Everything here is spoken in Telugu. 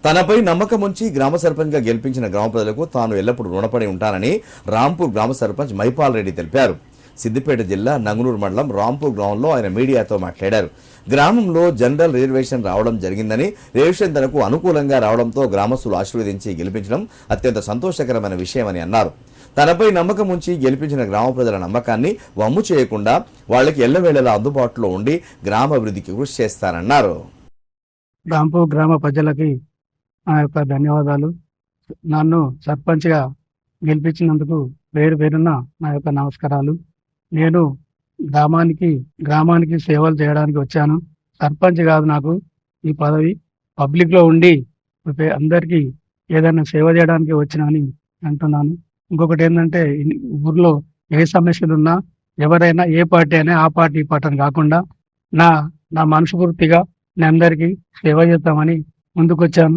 తనపై నమ్మకం ఉంచి గ్రామ సర్పంచ్ గా గెలిపించిన గ్రామ ప్రజలకు తాను ఎల్లప్పుడూ రుణపడి ఉంటానని రాంపూర్ గ్రామ సర్పంచ్ మైపాల్ రెడ్డి తెలిపారు. సిద్దిపేట జిల్లా నంగునూరు మండలం రాంపూర్ గ్రామంలో ఆయన మీడియాతో మాట్లాడారు. గ్రామంలో జనరల్ రిజర్వేషన్ రావడం జరిగిందని, రిజర్వేషన్ తనకు అనుకూలంగా రావడంతో గ్రామస్తులు ఆశీర్వదించి గెలిపించడం అత్యంత సంతోషకరమైన విషయమని అన్నారు. తనపై నమ్మకం ఉంచి గెలిపించిన గ్రామ ప్రజల నమ్మకాన్ని వమ్ము చేయకుండా వాళ్లకి ఎల్లవేళలా అందుబాటులో ఉండి గ్రామాభివృద్ధికి కృషి చేస్తారన్నారు. రాంపూర్ గ్రామ ప్రజలకి నా యొక్క ధన్యవాదాలు. నన్ను సర్పంచ్గా గెలిపించినందుకు పేరు పేరున నా యొక్క నమస్కారాలు. నేను గ్రామానికి సేవలు చేయడానికి వచ్చాను. సర్పంచ్ కాదు నాకు ఈ పదవి. పబ్లిక్లో ఉండి అందరికీ ఏదైనా సేవ చేయడానికి వచ్చినని అంటున్నాను. ఇంకొకటి ఏంటంటే, ఊర్లో ఏ సమస్యలు ఉన్నా ఎవరైనా ఏ పార్టీ అయినా ఆ పార్టీ ఈ పార్టీ అని కాకుండా నా మనస్ఫూర్తిగా నేను అందరికీ సేవ చేద్దామని ముందుకొచ్చాను.